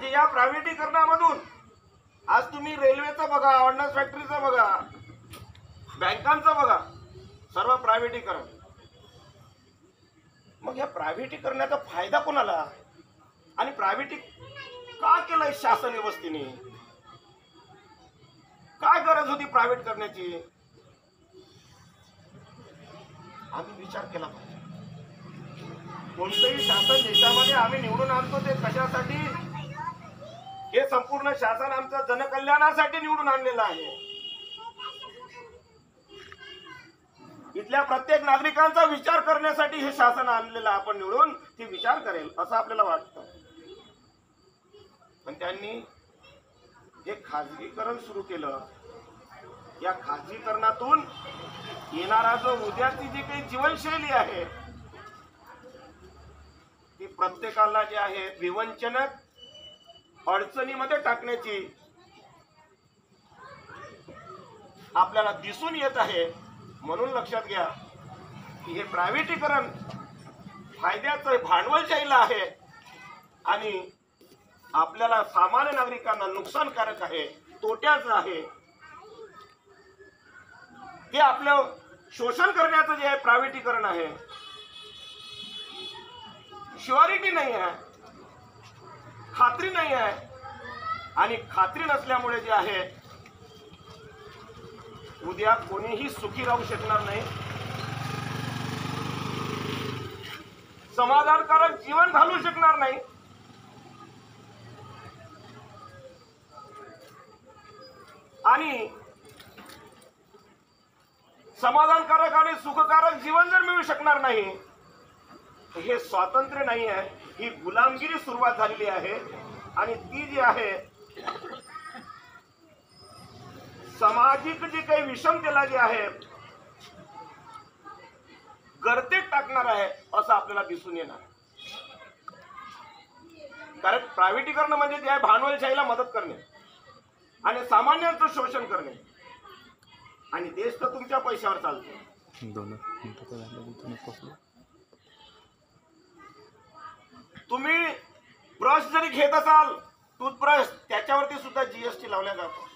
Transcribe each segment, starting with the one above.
म्हणजे या प्रायव्हेटीकरणामधून आज तुम्ही रेल्वेचं बघा, ऑर्डनन्स फॅक्टरीचं बघा, बँकांचं बघा, सर्व प्रायव्हेटीकरण. मग या प्रायव्हेटीकरणाचा फायदा कोणाला आणि प्रायव्हेटी का केलंय शासन व्यवस्थेने? काय गरज होती प्रायव्हेट करण्याची? आम्ही विचार केला पाहिजे. कोणतंही शासन देशामध्ये आम्ही निवडून आणतो ते कशासाठी? हे संपूर्ण शासन आमचं जनकल्याणासाठी निवडून आणलेलं आहे. इथल्या प्रत्येक नागरिकांचा विचार करण्यासाठी हे शासन आणलेलं आपण निवडून, ते विचार करेल असं आपल्याला वाटतं. पण त्यांनी एक खाजगीकरण सुरू केलं. या खाजगीकरणातून येणारा जो उद्याची जी काही जीवनशैली आहे ती प्रत्येकाला जे आहे विवंचनात अडचणीमध्ये टाकण्याची आपल्याला दिसून येत आहे. म्हणून लक्षात घ्या की हे प्रायव्हेटीकरण फायद्याचं भांडवलशाहीला आहे आणि आपल्याला सामान्य नागरिकांना नुकसानकारक आहे, तोट्याचं आहे. ते आपलं शोषण करण्याचं जे आहे प्रायव्हेटीकरण आहे. श्युअरिटी नाही आहे, खात्री नाही आहे आणि खात्री नसल्यामुळे जे आहे उद्या कोणीही सुखी राहू शकणार नाही, समाधानकारक जीवन घालू शकणार नाही. आणि समाधानकारक आणि सुखकारक जीवन जर मिळू शकणार नाही, हे स्वातंत्र्य नाही आहे, ही गुलामगिरी सुरुवात झालेली आहे. आणि ती जी आहे सामाजिक जे काही विषमतेला जे आहे गर्तेत टाकणार आहे असं आपल्याला दिसून येणार. कारण प्रायव्हेटीकरण म्हणजे जे आहे भांडवलशाहीला मदत करणे आणि सामान्यांचं शोषण करणे. आणि देश तर तुमच्या पैशावर चालतो. तुम्ही ब्रश जरी घेत असाल, टूथब्रश, त्याच्यावरती सुद्धा जीएसटी लावला जातो.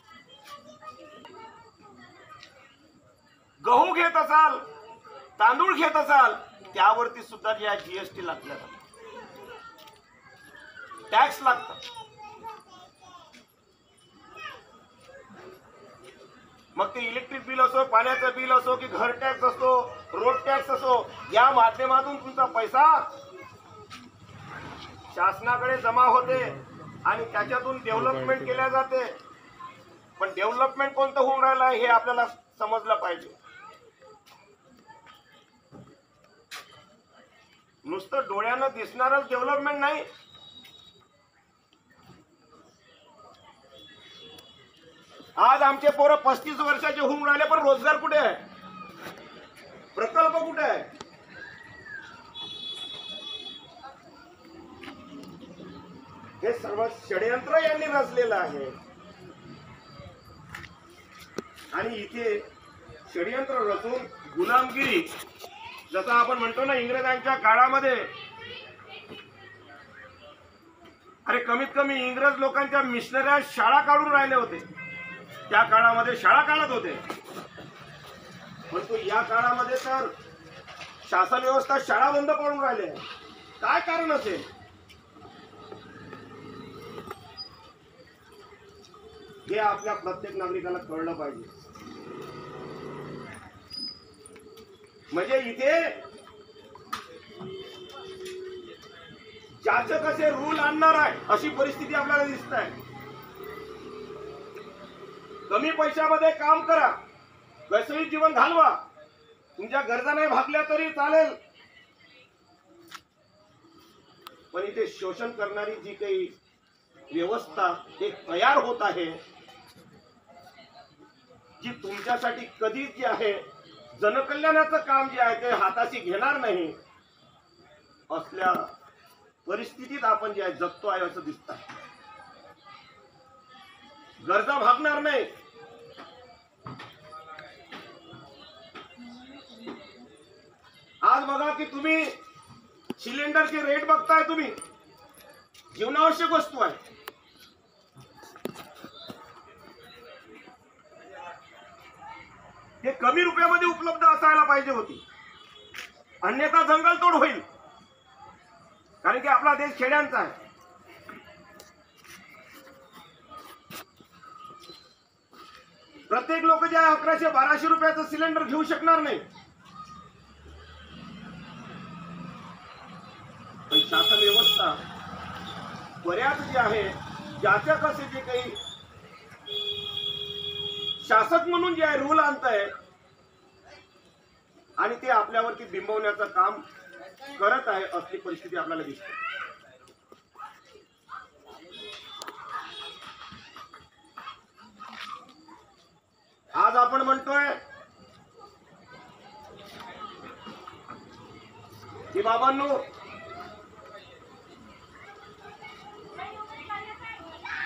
गहू घेत असाल, तांदूळ घेत असाल, त्यावरती सुद्धा जे आहे जीएसटी लागला जातो, टॅक्स लागतात. मग ते इलेक्ट्रिक बिल असो, पाण्याचं बिल असो, की घर टॅक्स असो, रोड टॅक्स असो, या माध्यमातून तुमचा पैसा शासनाकडे जमा होते आणि त्याच्यातून डेव्हलपमेंट केल्या जाते. पण डेव्हलपमेंट कोणतं होऊन राहिलं आहे हे आपल्याला समजलं पाहिजे. नुसतं डोळ्यानं दिसणारच डेव्हलपमेंट नाही. आज आमचे पोरं 35 वर्षाचे होऊन राहिले, पण रोजगार कुठे आहे? प्रकल्प कुठे आहे? हे सर्व षडयंत्र यांनी रचलेलं आहे. आणि इथे षडयंत्र रचून गुलामगिरी, जसं आपण म्हणतो ना इंग्रजांच्या काळामध्ये, अरे कमीत कमी इंग्रज लोकांच्या मिशनऱ्या शाळा काढून राहिले होते. त्या काळामध्ये शाळा काढत होते. परंतु या काळामध्ये तर शासन व्यवस्था शाळा बंद पडून राहिले. काय कारण असेल? हे आपल्या प्रत्येक नागरिकाला कळलं पाहिजे. म्हणजे इथे ज्याचं कसे रूल आणणार आहे अशी परिस्थिती आपल्याला दिसत आहे. कमी पैशामध्ये काम करा, वैश्विक जीवन घालवा, तुमच्या गरजा नाही भागल्या तरी चालेल. पण इथे शोषण करणारी जी काही व्यवस्था एक तयार होत आहे, जी तुमच्यासाठी कधीच जे आहे जनकल्याणाचं काम जे आहे ते हाताशी घेणार नाही, असल्या परिस्थितीत आपण जे आहे जगतो आहे असं दिसत आहे. गरजा भागणार नाही. आज बघा की तुम्ही सिलेंडरचे रेट बघताय, तुम्ही जीवनावश्यक वस्तू आहे, ते कमी रुपयामध्ये उपलब्ध असायला पाहिजे होती, अन्यथा जंगलतोड होईल. कारण की आपला देश खेड्यांचा आहे. प्रत्येक लोक जे 1100-1200 रुपयाचं सिलेंडर घेऊ शकणार नाही. पण शासन व्यवस्था बऱ्याच जे आहे, ज्याच्या कसे जे काही शासक म्हणून जे आहे रूल आणताय आणि ते आपल्यावरती बिंबवण्याचं काम करत आहे, असली परिस्थिती आपल्याला दिसते. आज आपण म्हणतोय की बाबांनो,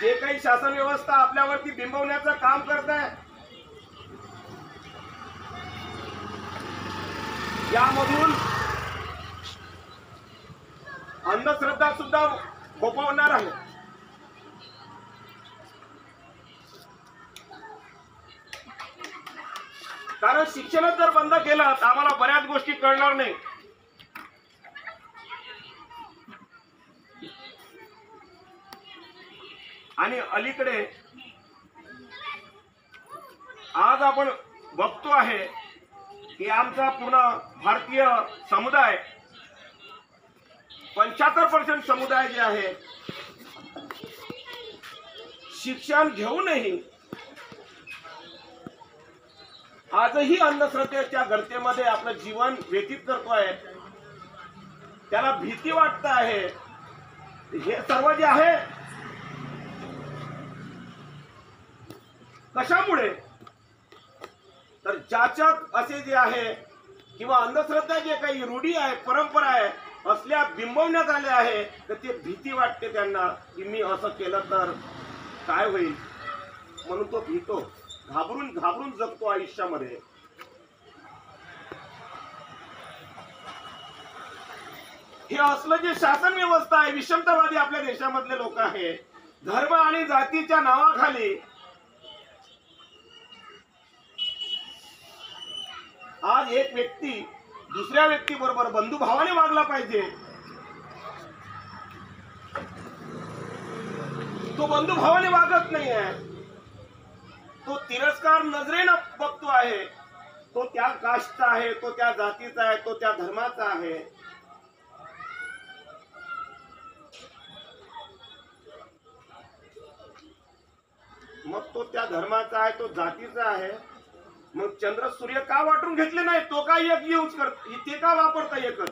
जे काही शासन व्यवस्था आपल्यावरती बिंबवण्याचं काम करत आहे, यामधून अंधश्रद्धा सुद्धा फोफावणार आहे. कारण शिक्षणच जर बंद केलं तर आम्हाला बऱ्याच गोष्टी कळणार नाही. आणि अलीकडे आज आपण बघतो आहे की आमचा पूर्ण भारतीय समुदाय 75% समुदाय जे आहे, शिक्षण घेऊनही आजही अंधश्रद्धेच्या गर्तेमध्ये आपलं जीवन व्यतीत करतोय. त्याला भीती वाटत आहे. हे सर्व जे आहे कशामुळे, तर जाचक असे जे आहे किंवा अंधश्रद्धा जे काही रूढी आहे, परंपरा आहे, असल्या बिंबवण्यात आल्या आहे, तर ते भीती वाटते त्यांना की मी असं केलं तर काय होईल, म्हणून तो भीतो, घाबरून घाबरून जगतो आयुष्यामध्ये. हे असलं जे शासन व्यवस्था आहे, विषमतावादी आपल्या देशामधले लोक आहे, धर्म आणि जातीच्या नावाखाली आज एक व्यक्ती दुसऱ्या व्यक्ती बरोबर बंधुभावाने वागला पाहिजे, तो बंधुभावाने वागत नाही आहे. तो तिरस्कार नजरेनं बघतो आहे. तो त्या कास्टचा आहे, तो त्या जातीचा आहे, तो त्या धर्माचा आहे. मग तो त्या धर्माचा आहे, तो जातीचा आहे. मग चंद्र सूर्य का वाटून घेतले नाही, तो का एक यूज करत, ते का वापरता एकच.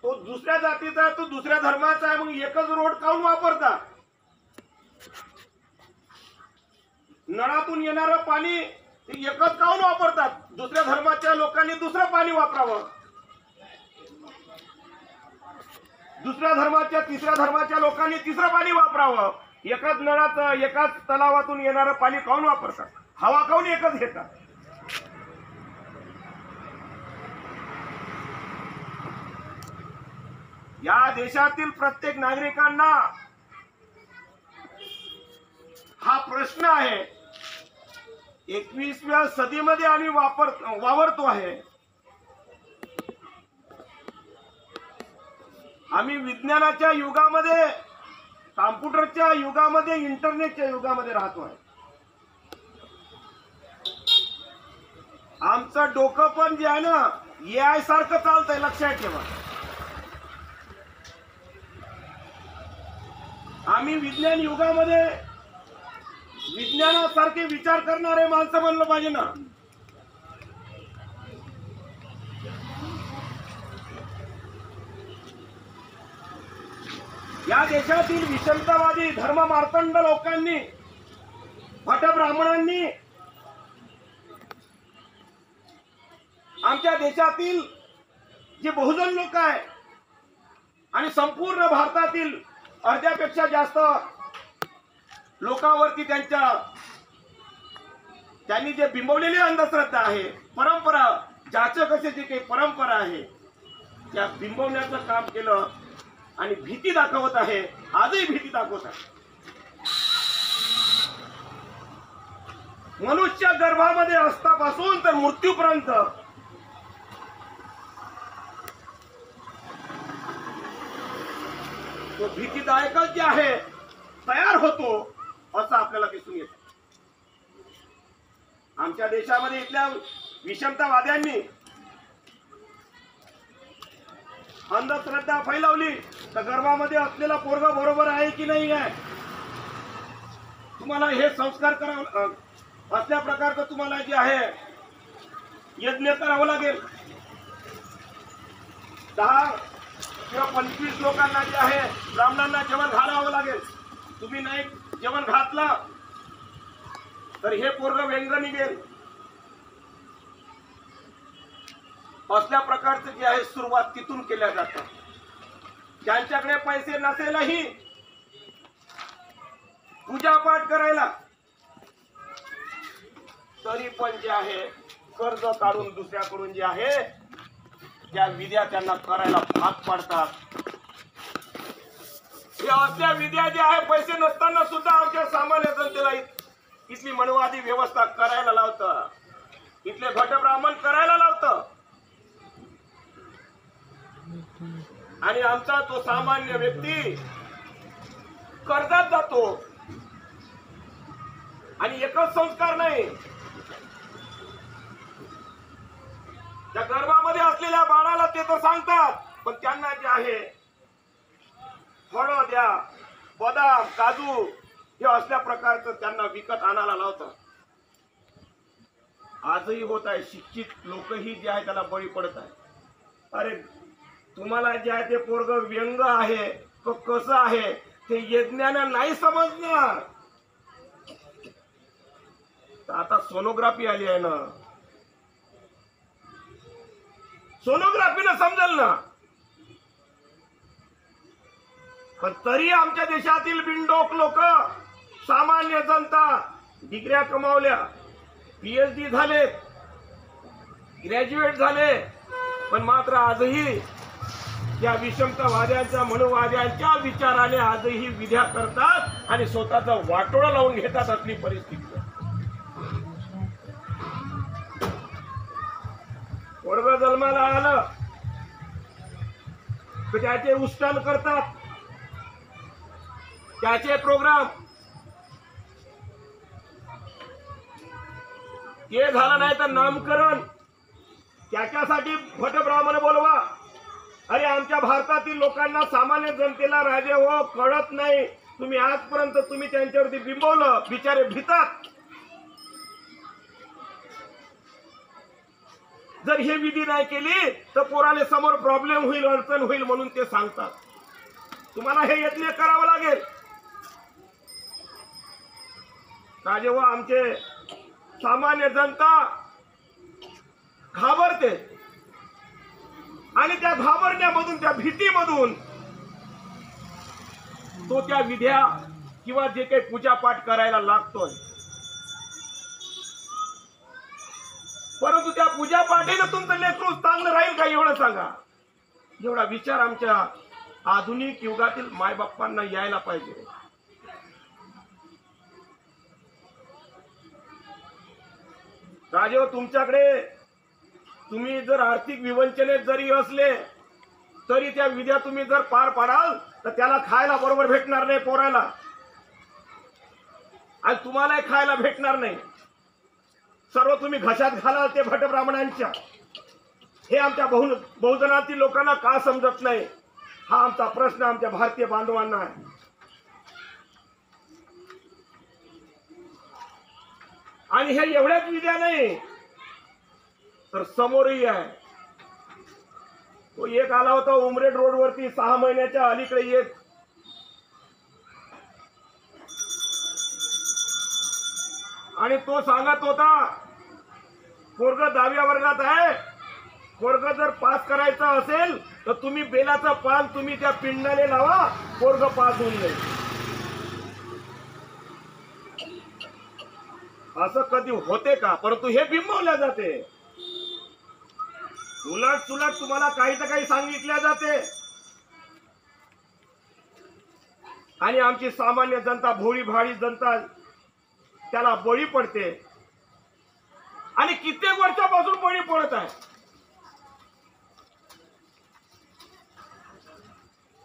तो दुसऱ्या जातीचा आहे, तो दुसऱ्या धर्माचा आहे, मग एकच रोड काऊन वापरता. नळातून येणारं पाणी एकच काऊन वापरतात. दुसऱ्या धर्माच्या लोकांनी दुसरं पाणी वापरावं. दुसऱ्या धर्माच्या तिसऱ्या धर्माच्या लोकांनी तिसरं पाणी वापरावं. एकाच नळाचं एकाच तलावातून येणारं पाणी काऊन वापरतात. हवा काऊन एकच घेतात. या देशातील प्रत्येक नागरिकांना हा प्रश्न आहे. 21व्या सदीमध्ये आम्ही वावरतो आहे. आम्ही विज्ञानाच्या युगामध्ये, कॉम्प्युटरच्या युगामध्ये, इंटरनेटच्या युगामध्ये राहतो आहे. आमचं डोकं पण जे आहे ना, AI सारखं चालतंय, लक्षात ठेवा. आम्ही विज्ञान युगामध्ये विज्ञानासारखे विचार करणारे माणसं बनलं पाहिजे ना. या देशातील विषमतावादी धर्म मार्तंड लोकांनी, भटब्राह्मणांनी आमच्या देशातील जे बहुजन लोक आहे आणि संपूर्ण भारतातील अर्ध्यापेक्षा जास्त लोकांवरती त्यांनी जे बिंबवलेली अंधश्रद्धा आहे, परंपरा, जाचक असे जे काही परंपरा आहे, त्या बिंबवण्याचं काम केलं आणि भीती दाखवत आहे. आजही भीती दाखवत आहे. मनुष्य गर्भामध्ये असतापासून तर मृत्यूपर्यंत तो भीतीदायकच जे आहे तयार होतो असं आपल्याला दिसून येतं. आमच्या देशामध्ये इथल्या विषमतावाद्यांनी अंधश्रद्धा फैलावली तर गर्भामध्ये असलेला पोरगा बरोबर आहे की नाही आहे, तुम्हाला हे संस्कार करावं असल्या प्रकारचं तुम्हाला जे आहे यज्ञ करावं लागेल. 10 किंवा 25 लोकांना जे आहे ब्राह्मणांना जेवण घालावं लागेल. तुम्ही नाही जेवण घातलं तर हे पोरगं व्यंग निघेल. असल्या प्रकारचं जे आहे सुरुवात तिथून केल्या जातं. ज्यांच्याकडे पैसे नसेलही पूजापाठ करायला तरी पण जे आहे कर्ज काढून दुसऱ्याकडून जे आहे त्या विद्या त्यांना करायला भाग पाडतात. या असल्या विद्या जे आहे पैसे नसताना सुद्धा आमच्या सामान्य जनतेला इथली मनवादी व्यवस्था करायला लावतं. इथले भट ब्राह्मण करायला लावतं आणि आमचा तो सामान्य व्यक्ती कर्जात जातो. आणि एकच संस्कार नाही, त्या गर्भामध्ये असलेल्या बाळाला ते तर सांगतात पण त्यांना जे आहे फळं द्या, बदाम, काजू हे असल्या प्रकारचं त्यांना विकत आणायला लावतात. आजही होत आहे. शिक्षित लोकही जे आहे त्याला बळी पडत आहे. अरे तुम्हाला जे आहे ते पोरगं व्यंग आहे तो कसं आहे ते यज्ञानं नाही समजणार. आता सोनोग्राफी आली आहे ना, सोनोग्राफीनं समजेल ना. पण तरी आमच्या देशातील बिनडोक लोक, सामान्य जनता डिग्र्या कमावल्या, PhD झाले, ग्रॅज्युएट झाले, पण मात्र आजही या विषमतावाद्यांच्या मनोवाद्यांच्या विचाराने आजही विद्या करतात आणि स्वतःचा वाटोळा लावून घेतात. असली परिस्थिती. पोरग जन्माला आलं तर त्याचे उष्टन करतात, त्याचे प्रोग्राम. ते झालं नाही तर नामकरण. त्याच्यासाठी भट ब्राह्मण बोलवा. अरे आमच्या भारतातील लोकांना, सामान्य जनतेला राजे हो कळत नाही. तुम्ही आजपर्यंत तुम्ही त्यांच्यावरती बिंबवलं, बिचारे भितात. जर हे विधी नाही केली तर पोराले समोर प्रॉब्लेम होईल, अडचण होईल म्हणून ते सांगतात. तुम्हाला हे यज्ञ करावं लागेल. का जेव्हा आमचे सामान्य जनता घाबरते आणि त्या घाबरण्यामधून, त्या भीतीमधून तो त्या विद्या किंवा जे काही पूजापाठ करायला लागतोय. परंतु त्या पूजापाठीनं तुमचं लेकरू चांगलं राहील का एवढं सांगा. एवढा विचार आमच्या आधुनिक युगातील मायबापांना यायला पाहिजे. राजे तुमच्याकडे तुम्ही जर आर्थिक विवंचनेत जरी असले तरी त्या विद्या तुम्ही जर पार पाडाल तर त्याला खायला बरोबर भेटणार नाही पोराला, आणि तुम्हालाही खायला भेटणार नाही. सर्व तुम्ही घशात घालाल ते भट ब्राह्मणांच्या. हे आमच्या बहुजनातील लोकांना का समजत नाही, हा आमचा प्रश्न आमच्या भारतीय बांधवांना आहे. आणि हे एवढ्याच विद्या नाही तर समोरही आहे. तो एक आला होता उमरेड रोड वरती 6 महिन्याच्या अलीकडे एक, आणि तो सांगत होता पोरग 10व्या वर्गात आहे, पोरग जर पास करायचं असेल तर तुम्ही बेलाचं पान तुम्ही त्या पिंडाने लावा, पोरग पास होऊन जाईल. असं कधी होते का? परंतु हे बिंबवल्या जाते. उलट सुलट तुम्हाला काही तर काही सांगितल्या जाते आणि आमची सामान्य जनता, भोळी भाडी जनता त्याला बळी पडते. आणि कित्येक वर्षापासून बळी पडत आहे.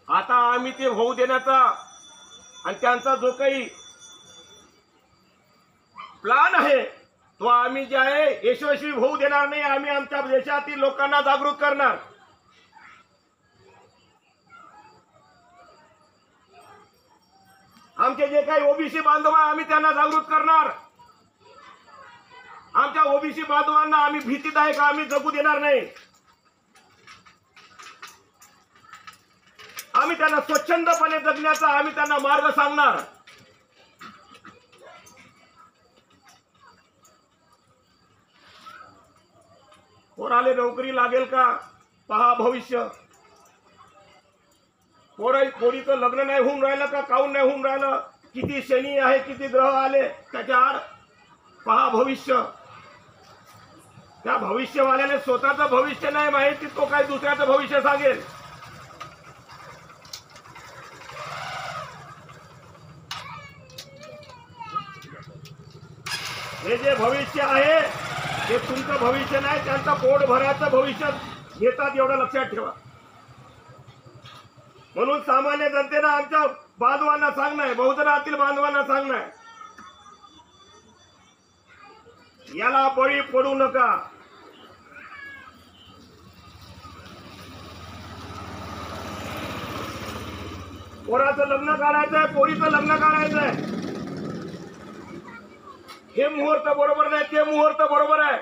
आता आम्ही ते होऊ देण्याचा आणि त्यांचा जो काही प्लान आहे तो आम्ही जे आहे यशस्वी होऊ देणार नाही. आम्ही आमच्या देशातील लोकांना जागृत करणार. आमचे जे काही ओबीसी बांधव आहे आम्ही त्यांना जागृत करणार. आमच्या ओबीसी बांधवांना आम्ही भीतीदायक आम्ही जगू देणार नाही. आम्ही त्यांना स्वच्छंदपणे जगण्याचा आम्ही त्यांना मार्ग सांगणार. पोराले नोकरी लागेल का पहा भविष्य. पोरीचं लग्न नाही होऊन राहिलं का काऊन नाही होऊन राहिलं. किती शनी आहे किती ग्रह आले त्याच्या आड पहा भविष्य. त्या भविष्यवाल्याने स्वतःचं भविष्य नाही माहिती तो काय दुसऱ्याचं भविष्य सांगेल. हे जे भविष्य आहे ते तुमचं भविष्य नाही. त्यांचं पोट भराचं भविष्य घेतात एवढं लक्षात ठेवा. म्हणून सामान्य जनतेनं आमच्या बांधवांना सांगणं बहुजनातील बांधवांना सांगणं याला बळी पडू नका. पोराचं लग्न काढायचंय पोरीचं लग्न काढायचंय. हे मुहूर्त बरोबर नाही ते मुहूर्त बरोबर आहे.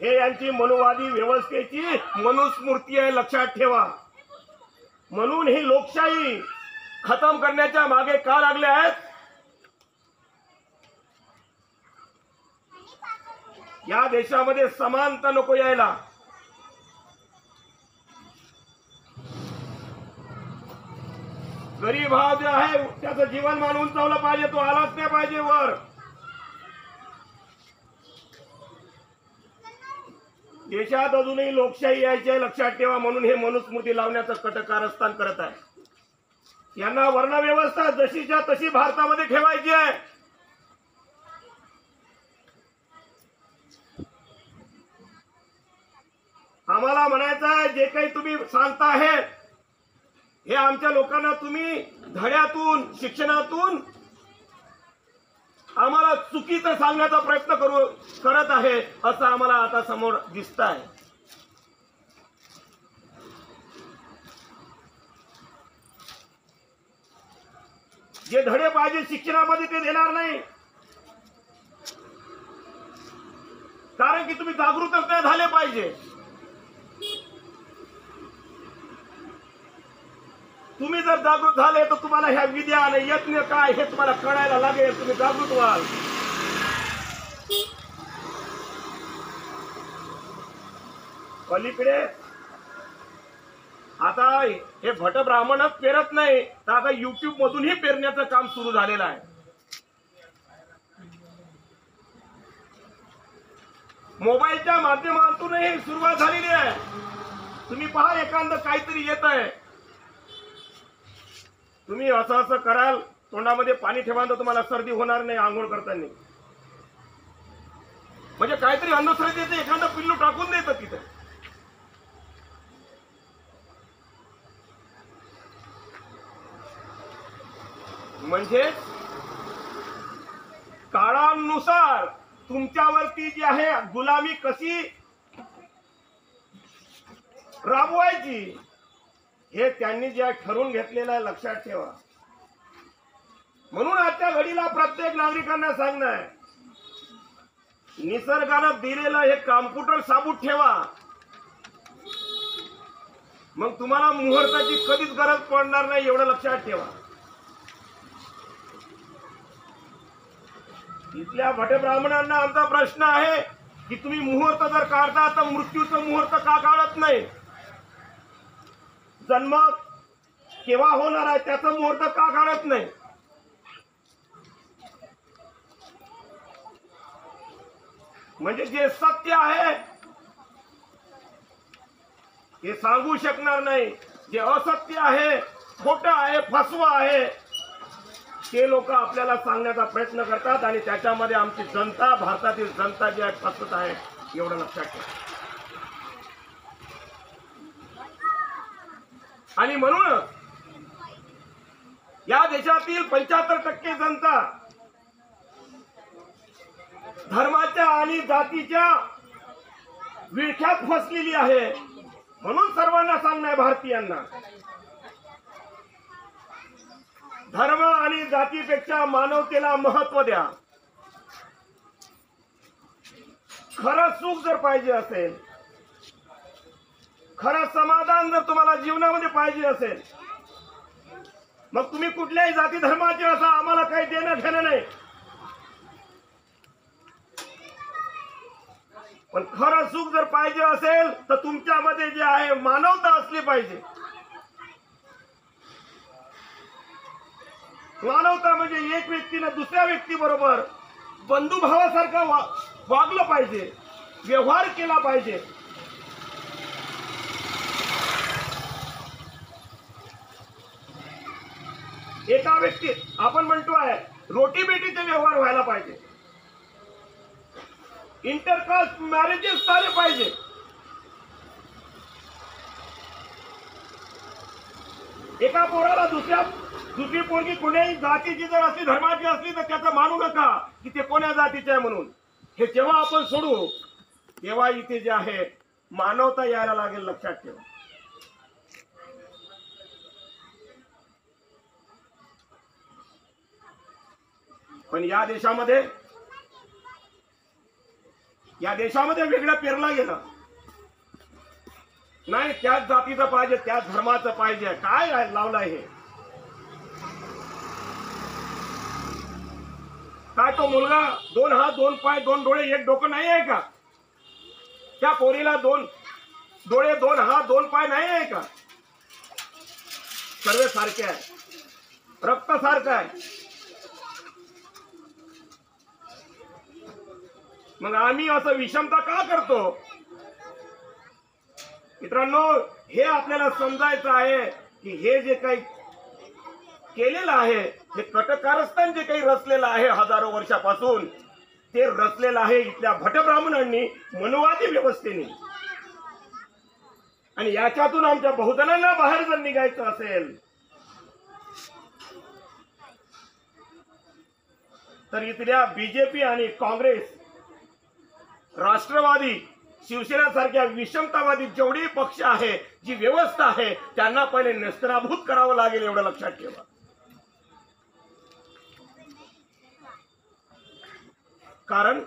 हे यांची मनुवादी व्यवस्थेची मनुस्मृती आहे लक्षात ठेवा. म्हणून ही लोकशाही खतम करण्याच्या मागे का लागले आहेत. या देशामध्ये समानता नको यायला. गरीब हा जो आहे त्याचं जीवनमान उंचावलं पाहिजे. तो आलाच नाही पाहिजे वर. देशात अजूनही लोकशाही यायची आहे लक्षात ठेवा. म्हणून हे मनुस्मृती लावण्याचं कटकारस्थान करत आहे. यांना वर्णव्यवस्था जशीच्या तशी भारतामध्ये ठेवायची आहे. आम्हाला म्हणायचं आहे जे काही तुम्ही सांगता आहे हे आमच्या लोकांना तुम्ही धड्यातून शिक्षणातून आम्हाला चुकीचं सांगण्याचा प्रयत्न करत आहे असं आम्हाला आता समोर दिसत आहे. जे धडे पाहिजे शिक्षणामध्ये ते देणार नाही. कारण की तुम्ही जागृतच नाही झाले पाहिजे. तुम्ही जर जागृत झाले तर तुम्हाला ह्या विद्या आणि यज्ञ काय हे तुम्हाला कळायला लागेल. तुम्ही जागृत व्हाल. पलीकडे आता हे भट ब्राह्मणच पेरत नाही तर आता युट्यूब मधूनही पेरण्याचं काम सुरू झालेलं आहे. मोबाईलच्या माध्यमातूनही सुरुवात झालेली आहे. तुम्ही पहा एखादं काहीतरी येत आहे तुम्ही असं असं कराल तोंडामध्ये पाणी ठेवा तर तुम्हाला सर्दी होणार नाही आंघोळ करताना. म्हणजे काहीतरी अंधश्रद्धेचं एखादं पिल्लू टाकून द्यायचं तिथे. म्हणजे काळानुसार तुमच्यावरती जी आहे गुलामी कशी राबवायची हे त्यांनी जे ठरवून घेतलेलं आहे लक्षात ठेवा. म्हणून आजच्या घडीला प्रत्येक नागरिकांना सांगणं आहे निसर्गानं दिलेलं हे कॉम्प्युटर साबूत ठेवा. मग तुम्हाला मुहूर्ताची कधीच गरज पडणार नाही एवढं लक्षात ठेवा. इथल्या भटब्राह्मणांना आमचा प्रश्न आहे की तुम्ही मुहूर्त जर काढता तर मृत्यूचं मुहूर्त का काढत नाही. जन्म केव्हा होणार आहे त्याचं मुहूर्त का काढत नाही. म्हणजे जे सत्य आहे हे सांगू शकणार नाही. जे असत्य आहे खोटं आहे फसवं आहे ते लोक आपल्याला सांगण्याचा प्रयत्न करतात आणि त्याच्यामध्ये आमची जनता, भारतातील जनता जी आहे फसत आहे, एवढं लक्षात ठेवा. आणि म्हणून या देशातील 75% जनता धर्माच्या आणि जातीच्या विळख्यात फसलेली आहे. म्हणून सर्वांना सांगणं आहे भारतीयांना, धर्म आणि जातीपेक्षा मानवतेला महत्व द्या. खरं सुख जर पाहिजे असेल, खरं समाधान जर तुम्हाला जीवनामध्ये पाहिजे असेल, मग तुम्ही कुठल्याही जाती धर्माचे असा, आम्हाला काही देणं घेणं नाही. पण खरं सुख जर पाहिजे असेल तर तुमच्यामध्ये जे आहे मानवता असली पाहिजे. मानवता म्हणजे एक व्यक्तीने दुसऱ्या व्यक्तीबरोबर बंधुभावासारखं वागलं पाहिजे, व्यवहार केला पाहिजे. एका व्यक्ती आपण म्हणतो आहे रोटी बेटीचे व्यवहार व्हायला पाहिजे, इंटरकास्ट मॅरेजेस झाले पाहिजे. एका पोराला दुसरी पोरगी कोण्याही जातीची जर असली, धर्माची असली, तर त्याचं मानू नका की ते कोण्या जातीचे आहे म्हणून. हे जेव्हा आपण सोडू तेव्हा इथे जे आहे मानवता यायला लागेल, लक्षात ठेवा. पण या देशामध्ये वेगळं पेरला गेलं नाही. त्याच जातीचं पाहिजे, त्याच धर्माचं पाहिजे. काय लावलंय हे? काय तो मुलगा 2 हात 2 पाय 2 डोळे 1 डोकं नाही आहे का? त्या पोरीला 2 डोळे 2 हात 2 पाय नाही आहे का? सर्व सारखे आहे, रक्त सारखं आहे. मग आम्ही असं विषमता का करतो? मित्रांनो, हे आपल्याला समजायचं आहे की हे जे काही केलेलं आहे, हे कटकारस्थान जे काही रचलेलं आहे हजारो वर्षापासून, ते रचलेलं आहे इथल्या भटब्राह्मणांनी, मनुवादी व्यवस्थेने. आणि याच्यातून आमच्या बहुजनांना बाहेर जर निघायचं असेल तर इथल्या बीजेपी आणि काँग्रेस, राष्ट्रवादी, शिवसेना सारख्या विषमतावादी जेवढे पक्ष आहे, जी व्यवस्था आहे, त्यांना पहिले नेस्तनाभूत करावं लागेल, एवढं लक्षात ठेवा. कारण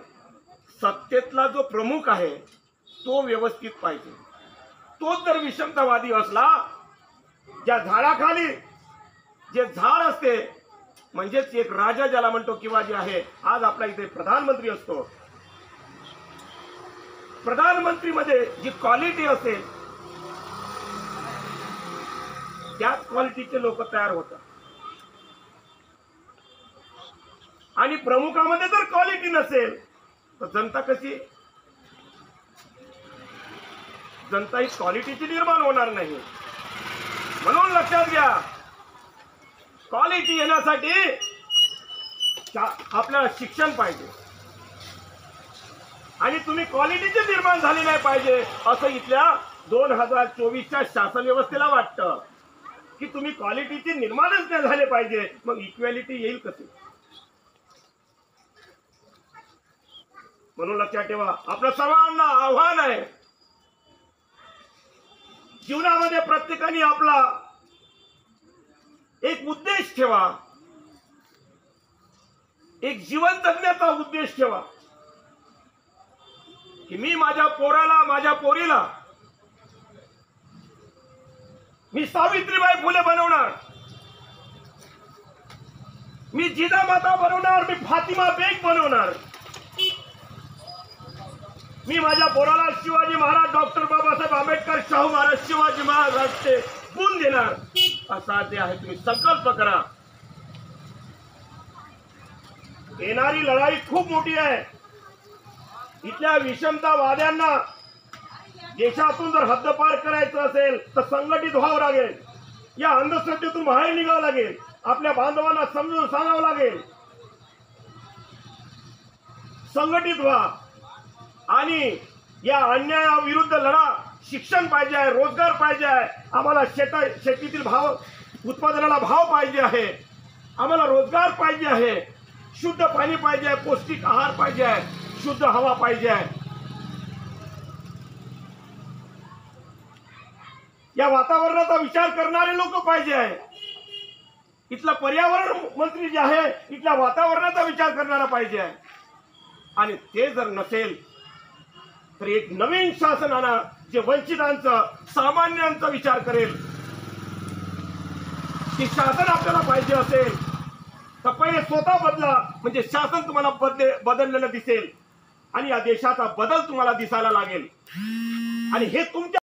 सत्तेतला जो प्रमुख आहे तो व्यवस्थित पाहिजे. तोच जर विषमतावादी असला, ज्या झाडाखाली जे झाड असते, म्हणजेच एक राजा ज्याला म्हणतो, किंवा जे आहे आज आपल्या इथे प्रधानमंत्री असतो, प्रधानमंत्री मध्ये जी क्वालिटी असेल त्याच क्वालिटीचे लोक तयार होतात. आणि प्रमुखामध्ये जर क्वालिटी नसेल तर जनता कशी? जनता ही क्वालिटीची निर्माण होणार नाही. म्हणून लक्षात घ्या, क्वालिटी येण्यासाठी आपल्याला शिक्षण पाहिजे. आणि तुम्ही क्वालिटीचे निर्माण झाले नाही पाहिजे असं इथल्या 2024च्या शासन व्यवस्थेला वाटतं की तुम्ही क्वालिटीचे निर्माणच नाही झाले पाहिजे. मग इक्वॅलिटी येईल कसे? म्हणून लक्षात ठेवा, आपल्या सर्वांना आव्हान आहे, जीवनामध्ये प्रत्येकाने आपला एक उद्देश ठेवा, एक जीवन जगण्याचा उद्देश ठेवा की मी माझ्या पोराला, माझ्या पोरीला मी सावित्रीबाई फुले बनवणार, मी जिजामाता बनवणार, मी फातिमा बेग बनवणार, मी माझ्या पोराला शिवाजी महाराज, डॉक्टर बाबासाहेब आंबेडकर, शाहू महाराज, शिवाजी महाराजचे गुण देणार. असा जे आहे तुम्ही संकल्प करा. येणारी लढाई खूप मोठी आहे. इथल्या विषमतावाद्यांना देशातून जर हद्दपार करायचं असेल तर संघटित व्हावं लागेल. या अंधश्रद्धेतून बाहेर निघावं लागेल. आपल्या बांधवांना समजून सांगावं लागेल. संघटित व्हा आणि या अन्यायाविरुद्ध लढा. शिक्षण पाहिजे आहे, रोजगार पाहिजे आहे, आम्हाला शेतीतील उत्पादनाला भाव पाहिजे आहे, आम्हाला रोजगार पाहिजे आहे, शुद्ध पाणी पाहिजे आहे, पौष्टिक आहार पाहिजे आहे, शुद्ध हवा पाहिजे आहे. या वातावरणाचा विचार करणारे लोक पाहिजे आहे. इथला पर्यावरण मंत्री जे आहे इथल्या वातावरणाचा विचार करणारा पाहिजे आहे. आणि ते जर नसेल तर एक नवीन शासन आणा जे वंचितांचा सामान्यांचा विचार करेल. की शासन आपल्याला पाहिजे असेल तर पहिले स्वतः बदला, म्हणजे शासन तुम्हाला बदललेलं दिसेल आणि या देशाचा बदल तुम्हाला दिसायला लागेल. आणि हे तुमच्या